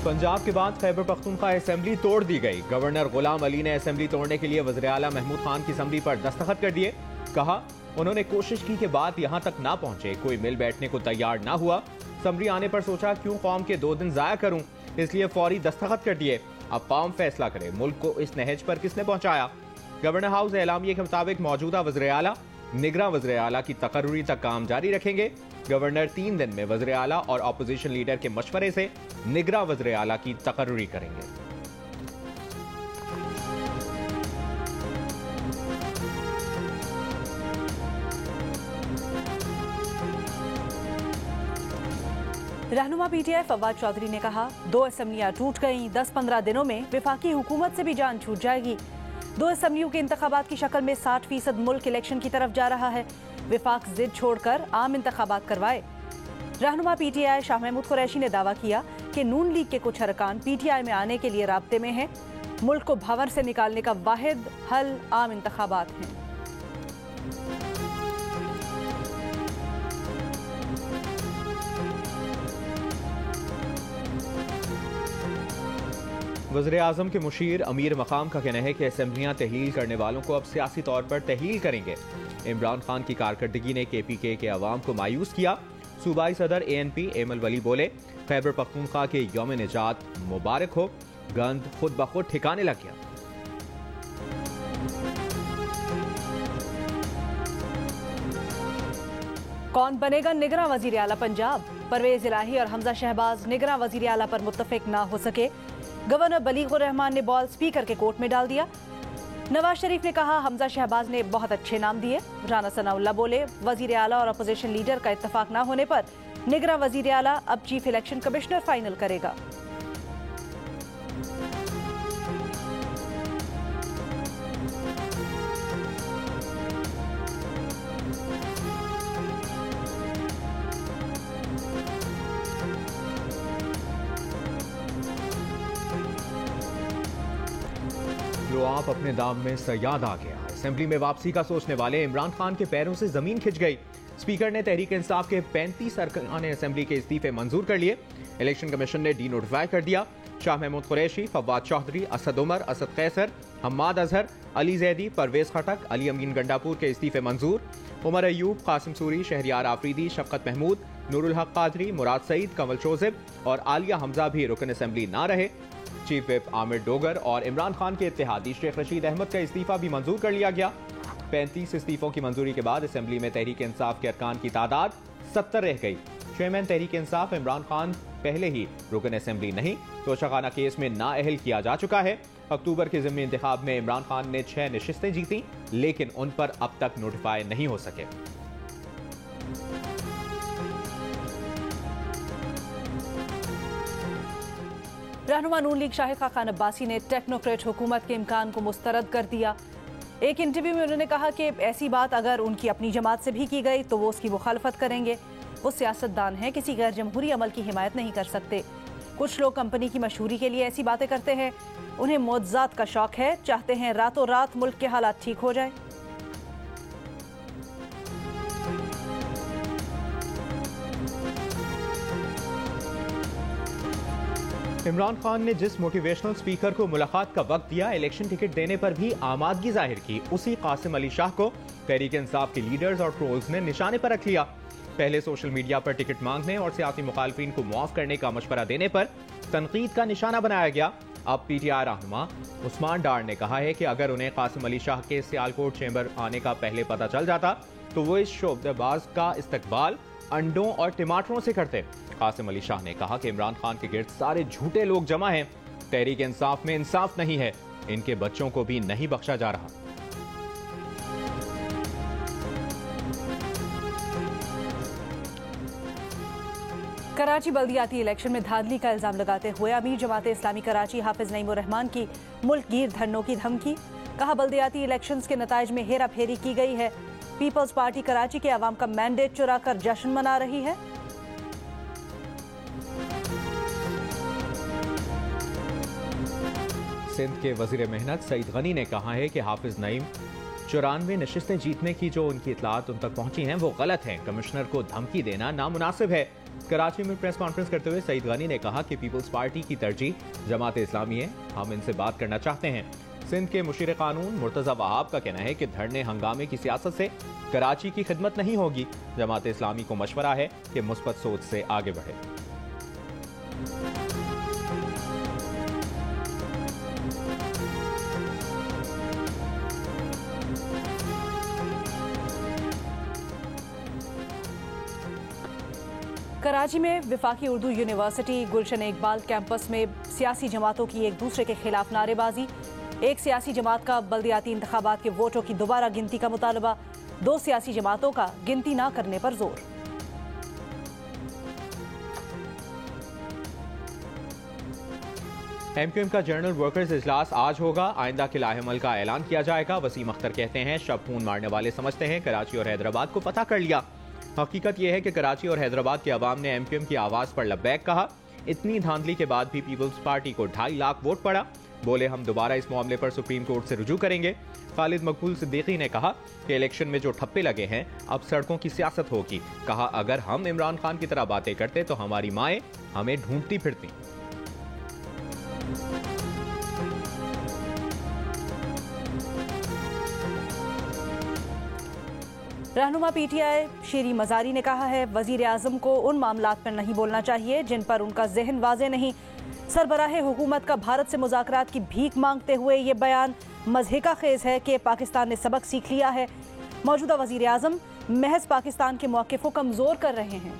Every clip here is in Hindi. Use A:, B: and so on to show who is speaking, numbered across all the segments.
A: पंजाब के बाद खैबर पख्तूनख्वा असेंबली तोड़ दी गई। गवर्नर गुलाम अली ने असेंबली तोड़ने के लिए वज़ीर आला महमूद खान की असेंबली पर दस्तखत कर दिए। कहा उन्होंने कोशिश की कि बात यहां तक ना पहुंचे, कोई मिल बैठने को तैयार ना हुआ। असेंबली आने पर सोचा क्यों कौम के 2 दिन जाया करूं, इसलिए फौरी दस्तखत कर दिए। अब कौम फैसला करे मुल्क को इस नहज पर किसने पहुंचाया। गवर्नर हाउस एलामिये के मुताबिक मौजूदा वज़ीर आला निगरां वज़ीर आला की तकर्रुरी तक काम जारी रखेंगे। गवर्नर 3 दिन में वज़ीर आला और अपोजिशन लीडर के मशवरे से निगरां वज़ीर आला की तकर्रुरी करेंगे।
B: रहनुमा पीटीआई फवाद चौधरी ने कहा 2 असेंबलियां टूट गईं, 10-15 दिनों में विफाकी हुकूमत से भी जान छूट जाएगी। 2 असेंबलियों के इंतखाबात की शक्ल में 60% मुल्क इलेक्शन की तरफ जा रहा है। विफाक जिद छोड़कर आम इंतखाबात करवाए। रहनुमा पीटीआई शाह महमूद कुरैशी ने दावा किया कि नून लीग के कुछ अरकान पीटीआई में आने के लिए राब्ते में हैं। मुल्क को भंवर से निकालने का वाहिद हल आम इंतखाबात हैं।
A: वज़ीर आज़म के मुशीर अमीर मकाम का कहना है कि असेंबलियां तहलील करने वालों को अब सियासी तौर पर तहलील करेंगे। इमरान खान की कारकर्दगी ने KPK के अवाम को मायूस किया। सूबाई सदर ANP एमल वली बोले खैबर पख्तूनख्वा के यौम निजात मुबारक हो, गंद खुद ब खुद ठिकाने लग गया।
B: कौन बनेगा निगरां वज़ीर आला पंजाब? परवेज इलाही और हमजा शहबाज निगरां वज़ीर आला पर मुत्तफिक ना हो सके। गवर्नर बलीगुर रहमान ने बॉल स्पीकर के कोर्ट में डाल दिया। नवाज शरीफ ने कहा हमजा शहबाज ने बहुत अच्छे नाम दिए। राना सनाउल्लाह बोले वज़ीर आला और अपोजिशन लीडर का इत्तफाक ना होने पर निगरां वज़ीर आला अब चीफ इलेक्शन कमिश्नर फाइनल करेगा।
A: जो आप अपने दाम में सयाद आ गया। असेंबली में वापसी का सोचने वाले इमरान खान के पैरों से जमीन खिंच गई। स्पीकर ने तहरीक इंसाफ के 35 अरकान असेंबली के इस्तीफे मंजूर कर लिए। इलेक्शन कमीशन ने डी नोटिफाई कर दिया। शाह महमूद कुरैशी, फवाद चौधरी, असद उमर, असद कैसर, हम्माद अजहर, अली जैदी, परवेज खटक, अली अमीन गंडापुर के इस्तीफे मंजूर। उमर अयूब, कासिम सूरी, शहरियार आफरीदी, शफकत महमूद, नूरुल हक कादरी, मुराद सईद, कमल शोजिब और आलिया हमजा भी रुकन असेंबली ना रहे। चीफ विप आमिर डोगर और इमरान खान के इत्तेहादी शेख रशीद अहमद का इस्तीफा भी मंजूर कर लिया गया। 35 इस्तीफों की मंजूरी के बाद असेंबली में तहरीक इंसाफ के अरकान की तादाद 70 रह गई। चेयरमैन तहरीक इंसाफ इमरान खान पहले ही रुकन असेंबली नहीं तो शगाना केस में नाअहल किया जा चुका है। अक्टूबर के ज़िमनी इंतखाब में इमरान खान ने 6 नशिस्तें जीती, लेकिन उन पर अब तक नोटिफाई नहीं हो सके।
B: रहनुमा नून लीग शाहिद खान अब्बासी ने टेक्नोक्रेट हुकूमत के इम्कान को मुस्तरद कर दिया। एक इंटरव्यू में उन्होंने कहा कि ऐसी बात अगर उनकी अपनी जमात से भी की गई तो वो उसकी मुखालफत करेंगे। वो सियासतदान हैं, किसी गैर जमहूरी अमल की हिमायत नहीं कर सकते। कुछ लोग कंपनी की मशहूरी के लिए ऐसी बातें करते हैं। उन्हें मौजज़ात का शौक है, चाहते हैं रातों रात मुल्क के हालात ठीक हो जाए।
A: इमरान खान ने जिस मोटिवेशनल स्पीकर को मुलाकात का वक्त दिया, इलेक्शन टिकट देने पर भी आमादगी जाहिर की, उसी कासिम अली शाह को तहरीक इंसाफ के लीडर्स और ट्रोल्स ने निशाने पर रख लिया। पहले सोशल मीडिया पर टिकट मांगने और सियासी मुखालफिन को मुआफ करने का मशवरा देने पर तनकीद का निशाना बनाया गया। अब PTI रहनुमा उस्मान डार ने कहा है कि अगर उन्हें कासिम अली शाह के सियालकोट चैम्बर आने का पहले पता चल जाता तो वो इस शोबदेबाज का इस्तकबाल अंडों और टमाटरों से करते। कासिम अली शाह ने कहा कि इमरान खान के गिर्द सारे झूठे लोग जमा हैं। तहरीक इंसाफ में इंसाफ नहीं है, इनके बच्चों को भी नहीं बख्शा जा रहा।
B: कराची बल्दियाती इलेक्शन में धांधली का इल्जाम लगाते हुए अमीर जमात इस्लामी कराची हाफिज नईमुर रहमान की मुल्क गिर धरनों की धमकी। कहा बल्दियाती इलेक्शंस के नताइज में हेरा फेरी की गई है। पीपल्स पार्टी कराची के अवाम का मैंडेट चुराकर जश्न मना रही है।
A: सिंध के वजीर मेहनत सईद गनी ने कहा है कि हाफिज नईम 94 नशिस्तें जीतने की जो उनकी इतलात उन तक पहुंची हैं वो गलत हैं। कमिश्नर को धमकी देना नामुनासिब है। कराची में प्रेस कॉन्फ्रेंस करते हुए सईद गनी ने कहा कि पीपल्स पार्टी की तरजीह जमात इस्लामी है, हम इनसे बात करना चाहते हैं। सिंध के मुशीर कानून मुर्तजा वहाब का कहना है कि धरने हंगामे की सियासत से कराची की खिदमत नहीं होगी। जमात इस्लामी को मशवरा है कि मुस्बत सोच से आगे बढ़े।
B: कराची में विफाकी उर्दू यूनिवर्सिटी गुलशन इकबाल कैंपस में सियासी जमातों की एक दूसरे के खिलाफ नारेबाजी। एक सियासी जमात का बल्दियाती इंतखाबात के वोटों की दोबारा गिनती का मुतालबा, दो सियासी जमातों का गिनती न करने पर जोर।
A: एमक्यूएम का जनरल वर्कर्स इजलास आज होगा। आइंदा के लाहेमल का ऐलान किया जाएगा। वसीम अख्तर कहते हैं शब खून मारने वाले समझते हैं कराची और हैदराबाद को फतह कर लिया। हकीकत यह है कि कराची और हैदराबाद के अवाम ने एमक्यूएम की आवाज पर लब्बैक कहा। इतनी धांधली के बाद भी पीपल्स पार्टी को 2.5 लाख वोट पड़ा। बोले हम दोबारा इस मामले पर सुप्रीम कोर्ट से रुजू करेंगे। खालिद मकबूल सिद्दीकी ने कहा कि इलेक्शन में जो ठप्पे लगे हैं अब सड़कों की सियासत होगी। कहा अगर हम इमरान खान की तरह बातें करते तो हमारी माएं हमें ढूंढती फिरती।
B: रहनुमा पीटीआई शीरी मजारी ने कहा है वजीर आजम को उन मामलात पर नहीं बोलना चाहिए जिन पर उनका जहन वाजे नहीं। सरबराह हुकूमत का भारत से मुज़ाकरात की भीख मांगते हुए ये बयान मज़हिका खेज है कि पाकिस्तान ने सबक सीख लिया है। मौजूदा वजीर आजम महज पाकिस्तान के मौक़िफ़ को कमज़ोर कर रहे हैं।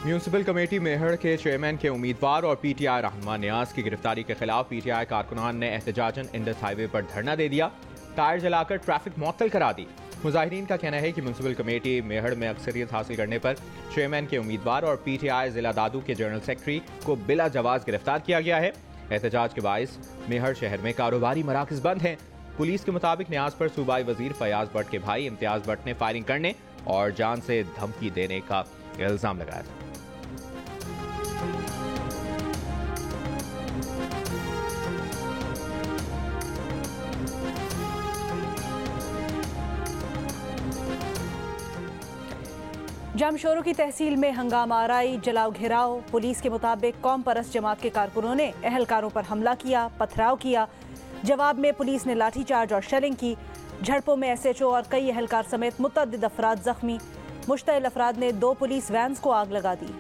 A: म्यूनिसिपल कमेटी मेहड़ के चेयरमैन के उम्मीदवार और पीटीआई रहनुमा नियाज की गिरफ्तारी के खिलाफ पीटीआई कारकुनान ने एहतजाजन इंडस हाईवे पर धरना दे दिया। टायर जलाकर ट्रैफिक मुअत्तल करा दी। मुजाहिरीन का कहना है कि म्यूनिसिपल कमेटी मेहड़ में अक्सरियत हासिल करने पर चेयरमैन के उम्मीदवार और पीटीआई जिला दादू के जनरल सेक्रेटरी को बिला जवाज गिरफ्तार किया गया है। एहतजाज के बायस मेहड़ शहर में कारोबारी मराकज बंद हैं। पुलिस के मुताबिक नियाज पर सूबाई वजीर फयाज भट्ट के भाई इम्तियाज भट्ट ने फायरिंग करने और जान से धमकी देने का इल्जाम लगाया था।
B: जामशोरों की तहसील में हंगामा आराई, जलाओ घेराव। पुलिस के मुताबिक कौम परस्त जमात के कारकुनों ने अहलकारों पर हमला किया, पथराव किया। जवाब में पुलिस ने लाठीचार्ज और शेलिंग की। झड़पों में एसएचओ और कई अहलकार समेत मुतअद्दिद अफराद जख्मी। मुश्तइल अफराद ने 2 पुलिस वैन्स को आग लगा दी।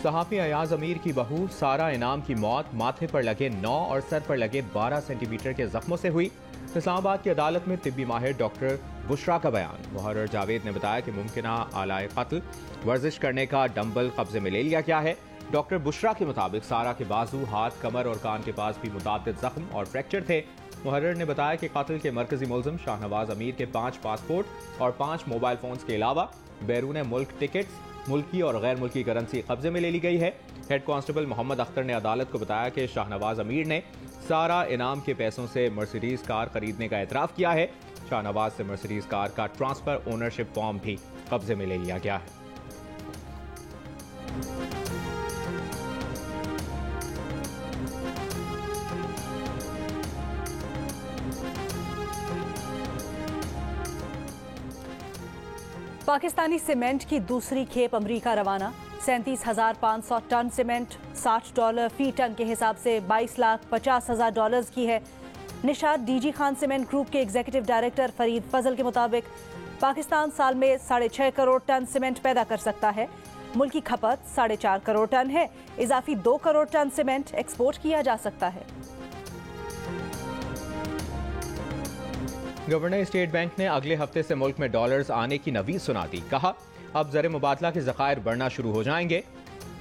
A: सहाफी अयाज अमीर की बहू सारा इनाम की मौत माथे पर लगे 9 और सर पर लगे 12 सेंटीमीटर के जख्मों से हुई। इस्लामाबाद की अदालत में तिब्बी माहिर डॉक्टर बुशरा का बयान। मुहर्रर जावेद ने बताया कि मुमकिना आलाए कत्ल वर्जिश करने का डंबल कब्जे में ले लिया गया है। डॉक्टर बुशरा के मुताबिक सारा के बाजू, हाथ, कमर और कान के पास भी मुतअद्दिद जख्म और फ्रैक्चर थे। मुहर्रर ने बताया कि कत्ल के मरकजी मुलजिम शाहनवाज अमीर के 5 पासपोर्ट और 5 मोबाइल फोन्स के अलावा बैरून मुल्क टिकट्स, मुल्की और गैर मुल्की करेंसी कब्जे में ले ली गई है। हेड कांस्टेबल मोहम्मद अख्तर ने अदालत को बताया कि शाहनवाज अमीर ने सारा इनाम के पैसों से मर्सिडीज कार खरीदने का एतराफ़ किया है। शाहनवाज से मर्सिडीज कार का ट्रांसफर ओनरशिप फॉर्म भी कब्जे में ले लिया गया है।
B: पाकिस्तानी सीमेंट की दूसरी खेप अमरीका रवाना। 37,500 टन सीमेंट $60 फी टन के हिसाब से $22,50,000 की है। Nishat DG Khan cement group के एग्जीक्यूटिव डायरेक्टर फरीद फजल के मुताबिक पाकिस्तान साल में 6.5 करोड़ टन सीमेंट पैदा कर सकता है। मुल्की खपत 4.5 करोड़ टन है। इजाफी 2 करोड़ टन सीमेंट एक्सपोर्ट किया जा सकता है।
A: गवर्नर स्टेट बैंक ने अगले हफ्ते से मुल्क में डॉलर्स आने की नवीद सुना दी। कहा अब ज़र मुबादला के ज़खायर बढ़ना शुरू हो जाएंगे।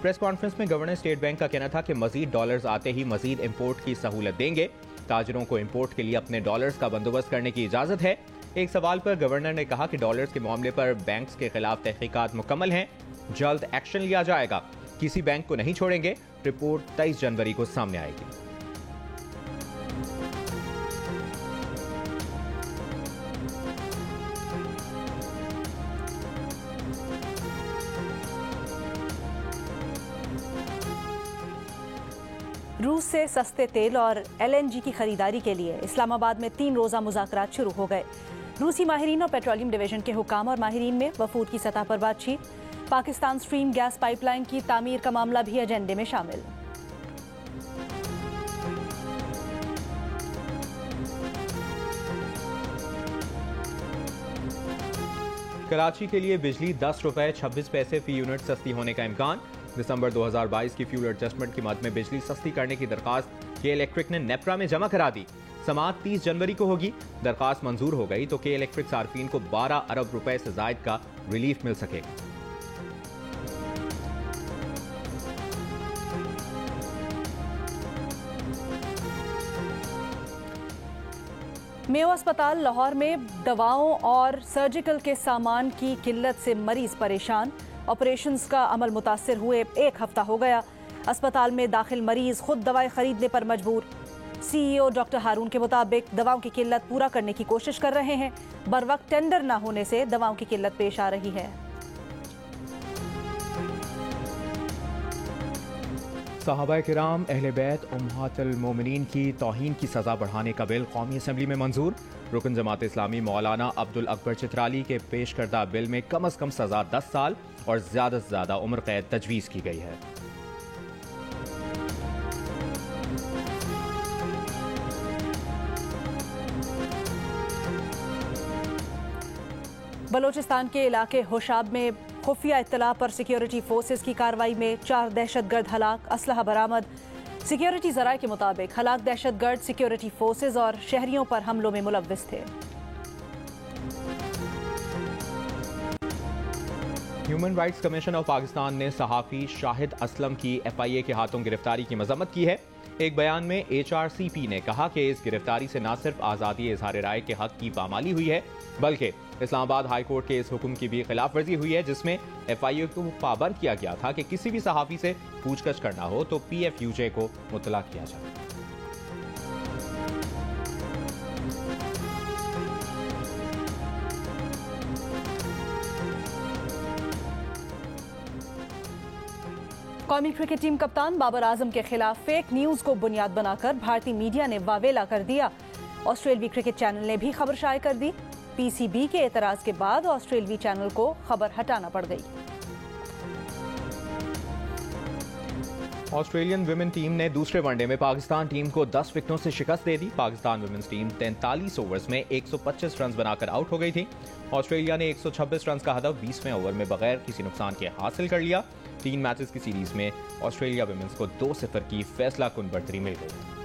A: प्रेस कॉन्फ्रेंस में गवर्नर स्टेट बैंक का कहना था कि मजीद डॉलर्स आते ही मजीद इंपोर्ट की सहूलत देंगे। ताजरों को इंपोर्ट के लिए अपने डॉलर्स का बंदोबस्त करने की इजाज़त है। एक सवाल पर गवर्नर ने कहा कि डॉलर्स के मामले पर बैंक्स के खिलाफ तहकीकात मुकम्मल हैं, जल्द एक्शन लिया जाएगा, किसी बैंक को नहीं छोड़ेंगे। रिपोर्ट 23 जनवरी को सामने आएगी।
B: रूस से सस्ते तेल और LNG की खरीदारी के लिए इस्लामाबाद में 3 रोज़ा मुज़ाकरात शुरू हो गए। रूसी माहिरीन और पेट्रोलियम डिवीजन के हुकाम और माहिरीन में वफूद की सतह पर बातचीत। पाकिस्तान स्ट्रीम गैस पाइपलाइन की तामीर का मामला भी एजेंडे में शामिल।
A: कराची के लिए बिजली 10 रुपए 26 पैसे फी यूनिट सस्ती होने का इम्कान। दिसंबर 2022 की फ्यूल एडजस्टमेंट की मद में बिजली सस्ती करने की दरखास्त के इलेक्ट्रिक ने नेप्रा में जमा करा दी। समाअत 30 जनवरी को होगी। दरखास्त मंजूर हो गई तो के इलेक्ट्रिक सार्फिन को 12 अरब रुपए से जायद का रिलीफ मिल सकेगा।
B: मेयो अस्पताल लाहौर में दवाओं और सर्जिकल के सामान की किल्लत से मरीज परेशान। ऑपरेशंस का अमल मुतासिर हुए 1 हफ्ता हो गया। अस्पताल में दाखिल मरीज खुद दवाएं खरीदने पर मजबूर। CEO डॉक्टर हारून के मुताबिक दवाओं की किल्लत पूरा करने की कोशिश कर रहे हैं। बर वक्त टेंडर न होने से दवाओं की किल्लत पेश आ रही है।
A: सहाबा किराम अहले बैत उम्महातुल मोमिनीन की तौहीन की सजा बढ़ाने का बिल कौमी असम्बली में मंजूर। रुकन जमात इस्लामी मौलाना अब्दुल अकबर चित्राली के पेश करदा बिल में कम अज कम सजा 10 साल और ज्यादा से ज्यादा उम्र कैद तजवीज की गई है।
B: बलोचिस्तान के इलाके होशाब में खुफिया इत्तला पर सिक्योरिटी फोर्सेस की कार्रवाई में 4 दहशतगर्द हलाक, असलहा बरामद। सिक्योरिटी जराये के मुताबिक हलाक दहशतगर्द सिक्योरिटी फोर्सेस और शहरियों पर हमलों में मुलव्विस थे।
A: Human rights commission of Pakistan ने सहाफी शाहिद असलम की FIA के हाथों गिरफ्तारी की मजम्मत की है। एक बयान में HRCP ने कहा कि इस गिरफ्तारी से न सिर्फ आज़ादी इजहार राय के हक की पामाली हुई है बल्कि इस्लामाबाद हाई कोर्ट के इस हुक्म की भी खिलाफ वर्जी हुई है जिसमें FIA को पाबंद किया गया था कि किसी भी सहाफी से पूछताछ करना हो तो PFUJ को मुतला किया जाए।
B: कौमी क्रिकेट टीम कप्तान बाबर आजम के खिलाफ फेक न्यूज को बुनियाद बनाकर भारतीय मीडिया ने वावेला कर दिया। ऑस्ट्रेलवी क्रिकेट चैनल ने भी खबर शाये कर दी। PCB के एतराज के बाद ऑस्ट्रेलवी चैनल को खबर हटाना पड़ गई।
A: ऑस्ट्रेलियन विमेन टीम ने दूसरे वनडे में पाकिस्तान टीम को 10 विकेटों से शिकस्त दे दी। पाकिस्तान विमेन्स टीम 43 ओवर्स में 125 रन बनाकर आउट हो गई थी। ऑस्ट्रेलिया ने 126 रन का हदफ 20वें ओवर में बगैर किसी नुकसान के हासिल कर लिया। 3 मैचेस की सीरीज में ऑस्ट्रेलिया विमेन्स को 2-0 की फैसला कुन बढ़तरी मिल गई।